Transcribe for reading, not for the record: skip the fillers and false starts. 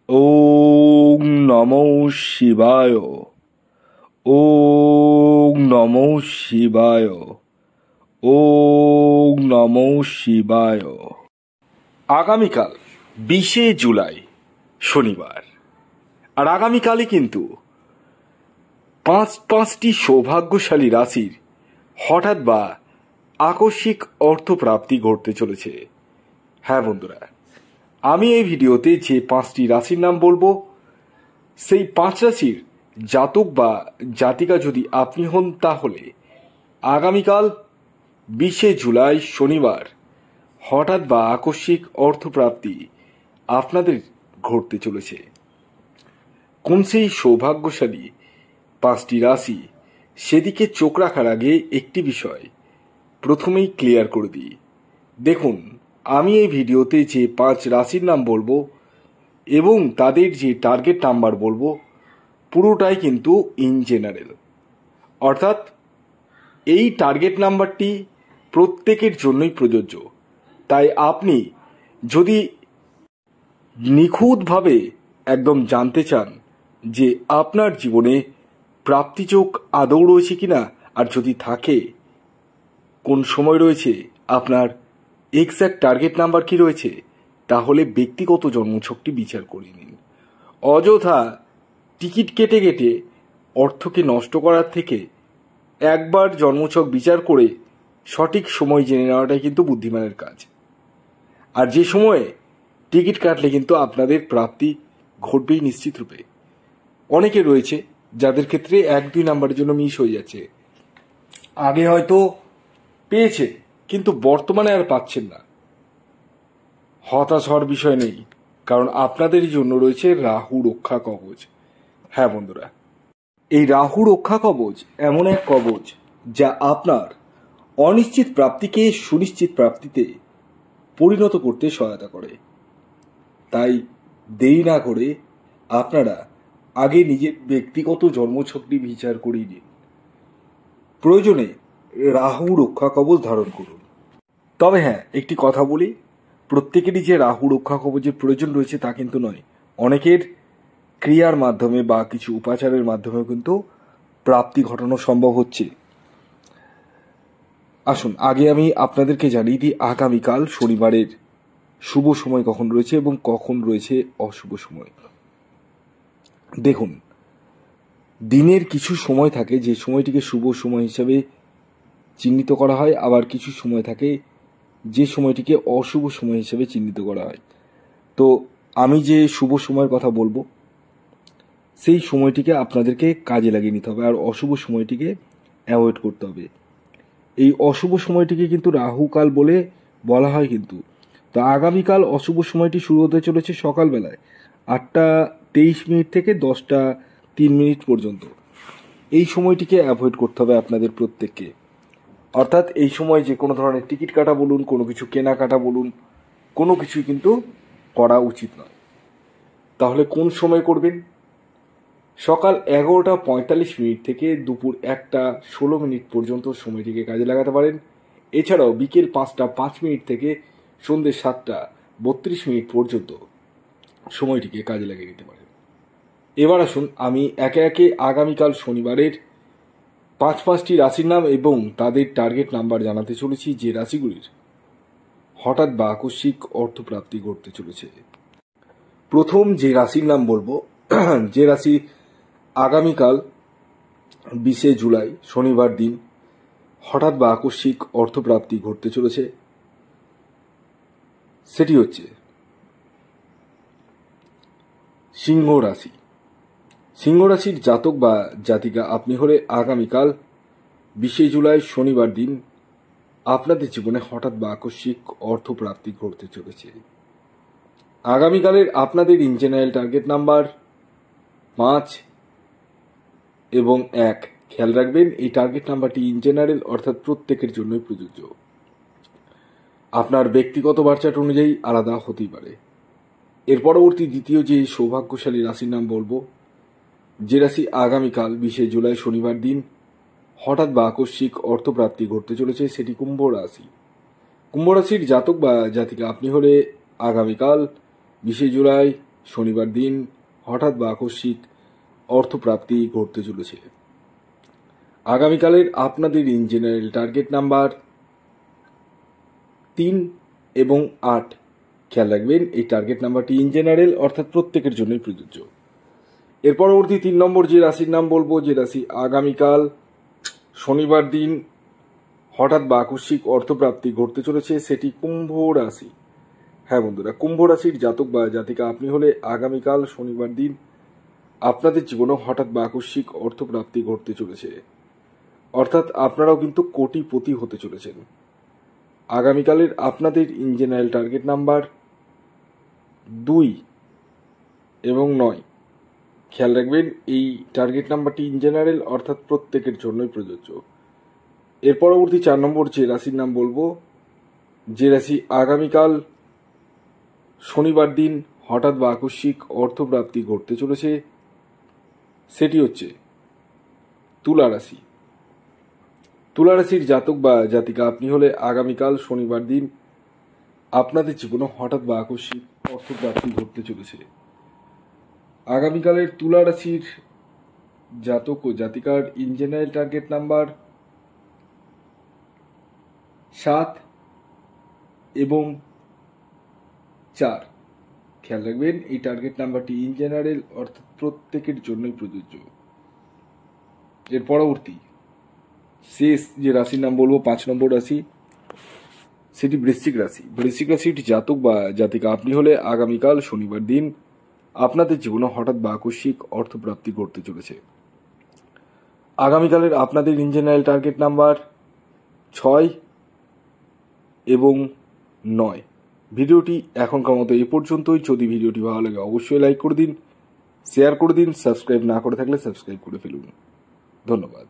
ওং নমো শিবায়। ওং নমো শিবায়। ওং নমো শিবায়। আগামীকাল 20শে জুলাই শনিবার, আর আগামীকালই কিন্তু পাঁচটি সৌভাগ্যশালী রাশির হঠাৎ বা আকস্মিক অর্থপ্রাপ্তি ঘটতে চলেছে। হ্যাঁ বন্ধুরা, আমি এই ভিডিওতে যে 5টি রাশির নাম বলবো, সেই 5 রাশির জাতক বা জাতিকা যদি আপনি হন, তাহলে আগামীকাল 20শে জুলাই শনিবার হঠাৎ বা আকস্মিক অর্থপ্রাপ্তি আপনাদের ঘটতে চলেছে। কোন সেই সৌভাগ্যশালী 5টি রাশি, সেদিকে চোখ রাখার আগে একটি বিষয় প্রথমেই ক্লিয়ার করে দিই। দেখুন, আমি এই ভিডিওতে যে 5 রাশির নাম বলবো এবং তাদের যে টার্গেট নাম্বার বলবো, পুরোটাই কিন্তু ইন জেনারেল, অর্থাৎ এই টার্গেট নাম্বারটি প্রত্যেকের জন্যই প্রযোজ্য। তাই আপনি যদি নিখুঁতভাবে একদম জানতে চান যে আপনার জীবনে প্রাপ্তিযোগ আদৌ রয়েছে কিনা, আর যদি থাকে কোন সময় রয়েছে, আপনার এক্স্যাক্ট টার্গেট নাম্বার কি রয়েছে, তাহলে ব্যক্তিগত জন্মছকটি বিচার করে নিন। অযথা টিকিট কেটে কেটে অর্থকে নষ্ট করার থেকে একবার জন্মছক বিচার করে সঠিক সময় জেনে নেওয়াটাই কিন্তু বুদ্ধিমানের কাজ। আর যে সময়ে টিকিট কাটলে কিন্তু আপনাদের প্রাপ্তি ঘটবেই নিশ্চিত রূপে। অনেকে রয়েছে যাদের ক্ষেত্রে 1-2 নাম্বারের জন্য মিস হয়ে যাচ্ছে। আগে হয়তো পেয়েছে, কিন্তু বর্তমানে আর পাচ্ছেন না। হতাশ হওয়ার বিষয় নেই, কারণ আপনাদের জন্য রয়েছে রাহু রক্ষা কবচ। হ্যাঁ বন্ধুরা, এই রাহু রক্ষা কবচ এমন এক কবচ যা আপনার অনিশ্চিত প্রাপ্তিকে সুনিশ্চিত প্রাপ্তিতে পরিণত করতে সহায়তা করে। তাই দেরি না করে আপনারা আগে নিজের ব্যক্তিগত জন্মছকটি বিচার করিয়ে নিন। প্রয়োজনে রাহু রক্ষা কবচ ধারণ করুন। তবে হ্যাঁ, একটি কথা বলি, প্রত্যেকেরই যে রাহু রক্ষা কবচের প্রয়োজন রয়েছে তা কিন্তু নয়। অনেকের ক্রিয়ার মাধ্যমে বা কিছু উপাচারের মাধ্যমে কিন্তু প্রাপ্তি ঘটানো সম্ভব হচ্ছে। আসুন আগে আমি আপনাদেরকে জানিয়ে দিই আগামীকাল শনিবারের শুভ সময় কখন রয়েছে এবং কখন রয়েছে অশুভ সময়। দেখুন, দিনের কিছু সময় থাকে যে সময়টিকে শুভ সময় হিসাবে চিহ্নিত করা হয়, আবার কিছু সময় থাকে যে সময়টিকে অশুভ সময় হিসেবে চিহ্নিত করা হয়। তো আমি যে শুভ সময়ের কথা বলবো, সেই সময়টিকে আপনাদেরকে কাজে লাগিয়ে নিতে হবে, আর অশুভ সময়টিকে অ্যাভয়েড করতে হবে। এই অশুভ সময়টিকে কিন্তু রাহুকাল বলে বলা হয় কিন্তু। তো আগামীকাল অশুভ সময়টি শুরু হতে চলেছে সকালবেলায় 8:23 থেকে 10:03 পর্যন্ত। এই সময়টিকে অ্যাভয়েড করতে হবে আপনাদের প্রত্যেককে। অর্থাৎ এই সময় যে কোনো ধরনের টিকিট কাটা বলুন, কোনো কিছু কেনাকাটা বলুন, কোনো কিছুই কিন্তু করা উচিত নয়। তাহলে কোন সময় করবেন? সকাল 11:45 থেকে দুপুর 1:16 পর্যন্ত সময়টিকে কাজে লাগাতে পারেন। এছাড়াও বিকেল 5:05 থেকে সন্ধ্যে 7:32 পর্যন্ত সময়টিকে কাজে লাগিয়ে নিতে পারেন। এবার আসুন আমি একে একে আগামীকাল শনিবারের 5টি রাশির নাম এবং তাদের টার্গেট নাম্বার জানাতে চলেছি, যে রাশিগুলির হঠাৎ বা আকস্মিক অর্থপ্রাপ্তি ঘটতে চলেছে। প্রথম যে রাশির নাম বলবো, যে রাশি আগামীকাল 20শে জুলাই শনিবার দিন হঠাৎ বা আকস্মিক অর্থপ্রাপ্তি ঘটতে চলেছে, সেটি হচ্ছে সিংহ রাশি। সিংহ রাশির জাতক বা জাতিকা আপনি হলে আগামীকাল 20শে জুলাই শনিবার দিন আপনাদের জীবনে হঠাৎ বা আকস্মিক অর্থপ্রাপ্তি ঘটতে চলেছে। আগামীকালের আপনাদের ইন জেনারেল টার্গেট নাম্বার 5 এবং 1। খেয়াল রাখবেন, এই টার্গেট নাম্বারটি ইন জেনারেল, অর্থাৎ প্রত্যেকের জন্যই প্রযোজ্য। আপনার ব্যক্তিগত বার্চার্ট অনুযায়ী আলাদা হতেই পারে। এর পরবর্তী দ্বিতীয় যে সৌভাগ্যশালী রাশির নাম বলবো, যে রাশি আগামীকাল 20শে জুলাই শনিবার দিন হঠাৎ বা আকস্মিক অর্থপ্রাপ্তি ঘটতে চলেছে, সেটি কুম্ভ রাশি। কুম্ভ রাশির জাতক বা জাতিকা আপনি হলে আগামীকাল 20শে জুলাই শনিবার দিন হঠাৎ বা আকস্মিক অর্থপ্রাপ্তি ঘটতে চলেছে। আগামীকালের আপনাদের ইন জেনারেল টার্গেট নাম্বার 3 এবং 8। খেয়াল রাখবেন এই টার্গেট নাম্বারটি ইন জেনারেল অর্থাৎ প্রত্যেকের জন্যই প্রযোজ্য। এর পরবর্তী 3 নম্বর যে রাশির নাম বলবো, যে রাশি আগামীকাল শনিবার দিন হঠাৎ বা আকস্মিক অর্থপ্রাপ্তি ঘটতে চলেছে, সেটি কুম্ভ রাশি। হ্যাঁ বন্ধুরা, কুম্ভ রাশির জাতক বা জাতিকা আপনি হলে আগামীকাল শনিবার দিন আপনাদের জীবনে হঠাৎ বা আকস্মিক অর্থপ্রাপ্তি ঘটতে চলেছে, অর্থাৎ আপনারাও কিন্তু কোটিপতি হতে চলেছেন। আগামীকালের আপনাদের ইন জেনারেল টার্গেট নাম্বার 2 এবং 9। খেয়াল রাখবেন এই টার্গেট নাম্বারটি ইন জেনারেল অর্থাৎ প্রত্যেকের জন্যই প্রযোজ্য। এর পরবর্তী 4 নম্বর যে রাশির নাম বলবো, যে রাশি আগামীকাল শনিবার দিন হঠাৎ বা আকস্মিক অর্থপ্রাপ্তি ঘটতে চলেছে, সেটি হচ্ছে তুলা রাশি। তুলা রাশির জাতক বা জাতিকা আপনি হলে আগামীকাল শনিবার দিন আপনাদের জীবনে হঠাৎ বা আকস্মিক অর্থপ্রাপ্তি ঘটতে চলেছে। আগামীকালের তুলা রাশির জাতক ও জাতিকার ইন জেনারেল টার্গেট নাম্বার 7 এবং 4। খেয়াল রাখবেন এই টার্গেট নাম্বারটি ইন জেনারেল অর্থাৎ প্রত্যেকের জন্যই প্রযোজ্য। এর পরবর্তী শেষ যে রাশির নাম বলবো, 5 নম্বর রাশি, সেটি বৃশ্চিক রাশি। বৃশ্চিক রাশির জাতক বা জাতিকা আপনি হলে আগামীকাল শনিবার দিন আপনাদের জীবনে হঠাৎ বা আকস্মিক অর্থপ্রাপ্তি ঘটতে চলেছে। আগামীকালের আপনাদের ইন জেনারেল টার্গেট নাম্বার 6 এবং 9। ভিডিওটি এখনকার মতো এই পর্যন্তই। যদি ভিডিওটি ভালো লাগে অবশ্যই লাইক করে দিন, শেয়ার করে দিন, সাবস্ক্রাইব না করে থাকলে সাবস্ক্রাইব করে ফেলুন। ধন্যবাদ।